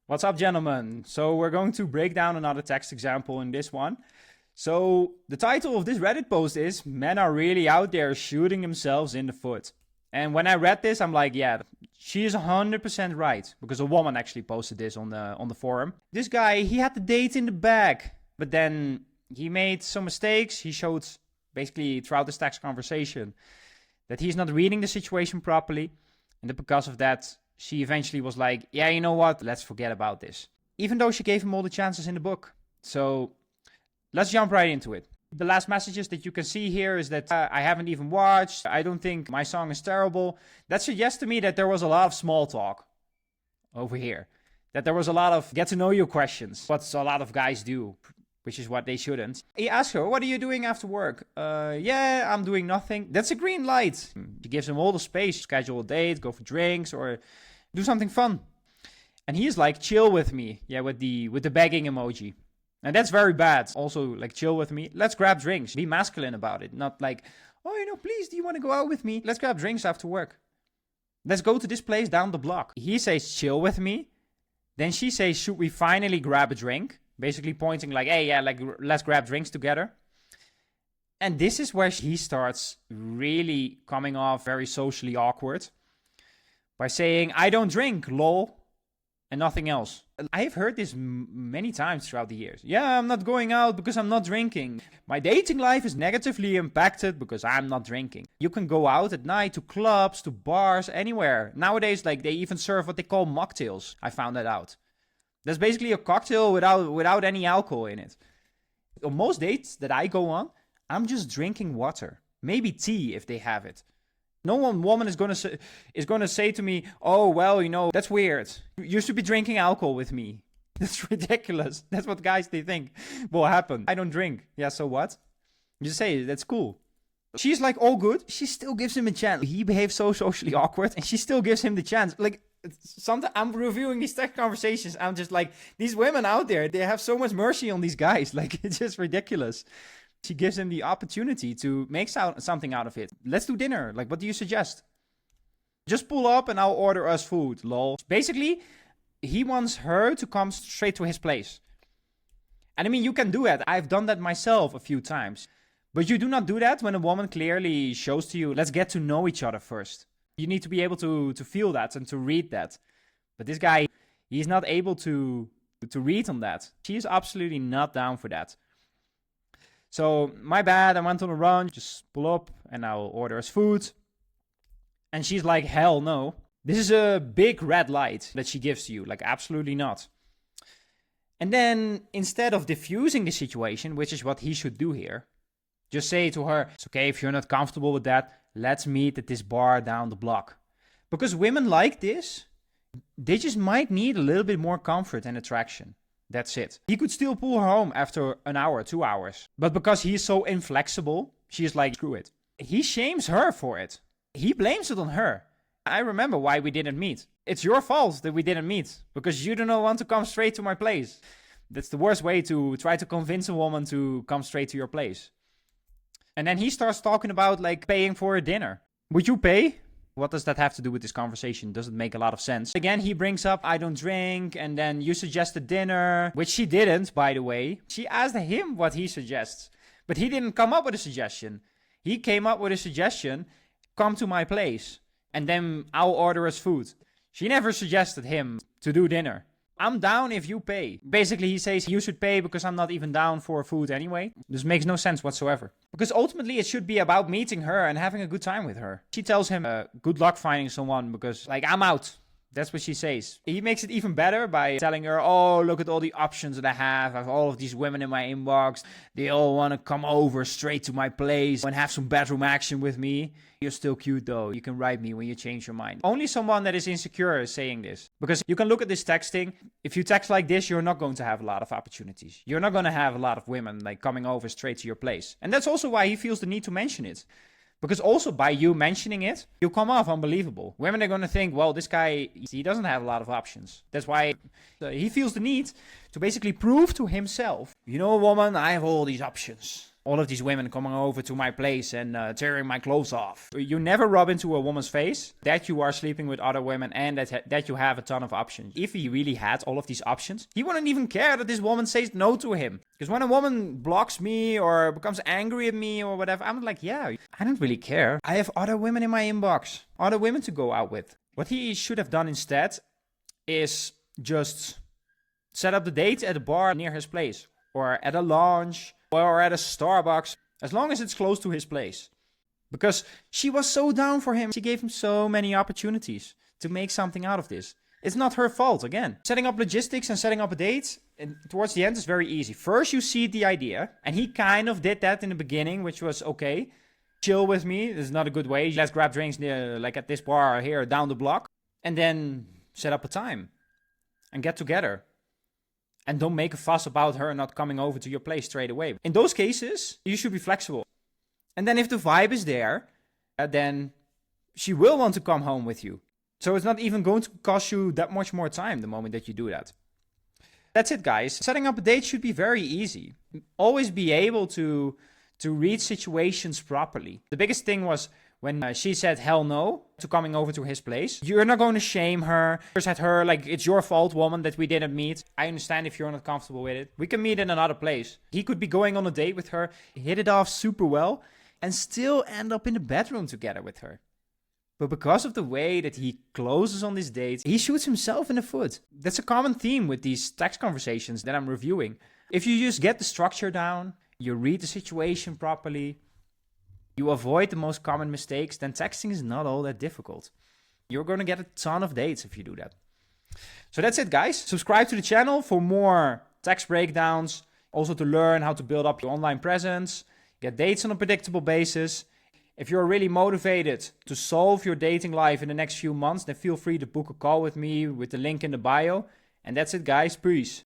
What's up, gentlemen? So we're going to break down another text example in this one. So the title of this Reddit post is "Men are really out there shooting themselves in the foot." And when I read this, I'm like, yeah, she is 100% right, because a woman actually posted this on the forum. This guy, he had the date in the bag, but then he made some mistakes. He showed basically throughout this text conversation that he's not reading the situation properly, and that because of that, she eventually was like, yeah, you know what? Let's forget about this. Even though she gave him all the chances in the book. So let's jump right into it. The last messages that you can see here is that I haven't even watched. I don't think my song is terrible. That suggests to me that there was a lot of small talk over here. That there was a lot of get to know you questions. What a lot of guys do, which is what they shouldn't. He asks her, what are you doing after work? Yeah, I'm doing nothing. That's a green light. She gives him all the space. Schedule a date, go for drinks, or do something fun. And he's like, chill with me. Yeah, with the begging emoji. And that's very bad. Also, like, chill with me. Let's grab drinks. Be masculine about it. Not like, oh, please, do you want to go out with me? Let's grab drinks after work. Let's go to this place down the block. He says, chill with me. Then she says, should we finally grab a drink? Basically pointing like, hey, yeah, like, let's grab drinks together. And this is where he starts really coming off very socially awkward. By saying, I don't drink, lol. And nothing else. I've heard this many times throughout the years. Yeah, I'm not going out because I'm not drinking. My dating life is negatively impacted because I'm not drinking. You can go out at night to clubs, to bars, anywhere. Nowadays, like, they even serve what they call mocktails. I found that out. That's basically a cocktail without any alcohol in it. On most dates that I go on, I'm just drinking water. Maybe tea if they have it. No one woman is gonna say to me, oh, well, that's weird. You should be drinking alcohol with me. That's ridiculous. That's what guys, they think will happen. I don't drink. Yeah, so what? You say, that's cool. She's like, all good. She still gives him a chance. He behaves so socially awkward, and she still gives him the chance. Like, sometimes I'm reviewing these text conversations. I'm just like, these women out there, they have so much mercy on these guys. Like, it's just ridiculous. She gives him the opportunity to make something out of it. Let's do dinner. Like, what do you suggest? Just pull up and I'll order us food, lol. Basically, he wants her to come straight to his place. And I mean, you can do that. I've done that myself a few times. But you do not do that when a woman clearly shows to you, let's get to know each other first. You need to be able to feel that and to read that. But this guy, he's not able to read on that. She's absolutely not down for that. So, my bad, I went on a run, just pull up and I'll order us food. And she's like, hell no. This is a big red light that she gives to you, like, absolutely not. And then, instead of diffusing the situation, which is what he should do here, just say to her, it's okay if you're not comfortable with that, let's meet at this bar down the block. Because women like this, they just might need a little bit more comfort and attraction. That's it. He could still pull her home after an hour, 2 hours. But because he's so inflexible, she's like, screw it. He shames her for it. He blames it on her. I remember why we didn't meet. It's your fault that we didn't meet. Because you do not want to come straight to my place. That's the worst way to try to convince a woman to come straight to your place. And then he starts talking about, like, paying for a dinner. Would you pay? What does that have to do with this conversation? Doesn't make a lot of sense. Again, he brings up, I don't drink, and then you suggested dinner, which she didn't, by the way. She asked him what he suggests, but he didn't come up with a suggestion. He came up with a suggestion, come to my place, and then I'll order us food. She never suggested him to do dinner. I'm down if you pay. Basically, he says you should pay because I'm not even down for food anyway. This makes no sense whatsoever. Because ultimately, it should be about meeting her and having a good time with her. She tells him, good luck finding someone because, like, I'm out. That's what she says. He makes it even better by telling her, oh, look at all the options that I have all of these women in my inbox. They all want to come over straight to my place and have some bedroom action with me. You're still cute though. You can write me when you change your mind. Only someone that is insecure is saying this. Because you can look at this texting. If you text like this, you're not going to have a lot of opportunities. You're not going to have a lot of women like coming over straight to your place. And that's also why he feels the need to mention it. Because also by you mentioning it, you come off unbelievable. Women are going to think, well, this guy, he doesn't have a lot of options. That's why he feels the need to basically prove to himself, you know, woman, I have all these options. all of these women coming over to my place and tearing my clothes off. You never rub into a woman's face that you are sleeping with other women and that you have a ton of options. If he really had all of these options, he wouldn't even care that this woman says no to him. Because when a woman blocks me or becomes angry at me or whatever, I'm like, yeah, I don't really care. I have other women in my inbox, other women to go out with. What he should have done instead is just set up the date at a bar near his place, or at a lounge, or at a Starbucks, as long as it's close to his place. Because she was so down for him. She gave him so many opportunities to make something out of this. It's not her fault, again. Setting up logistics and setting up a date, and towards the end is very easy. First you seed the idea, and he kind of did that in the beginning, which was, okay, chill with me, this is not a good way. Let's grab drinks near, like at this bar here down the block. And then set up a time and get together. And don't make a fuss about her not coming over to your place straight away. In those cases, you should be flexible. And then if the vibe is there, then she will want to come home with you. So it's not even going to cost you that much more time the moment that you do that. That's it, guys. Setting up a date should be very easy. Always be able to read situations properly. The biggest thing was when she said hell no to coming over to his place. You're not going to shame her. Just at her, like, it's your fault, woman, that we didn't meet. I understand if you're not comfortable with it. We can meet in another place. He could be going on a date with her, hit it off super well, and still end up in the bedroom together with her. But because of the way that he closes on this date, he shoots himself in the foot. That's a common theme with these text conversations that I'm reviewing. If you just get the structure down, you read the situation properly, you avoid the most common mistakes, then texting is not all that difficult. You're going to get a ton of dates if you do that. So that's it, guys. Subscribe to the channel for more text breakdowns. Also to learn how to build up your online presence, get dates on a predictable basis. If you're really motivated to solve your dating life in the next few months, then feel free to book a call with me with the link in the bio. And that's it, guys. Peace.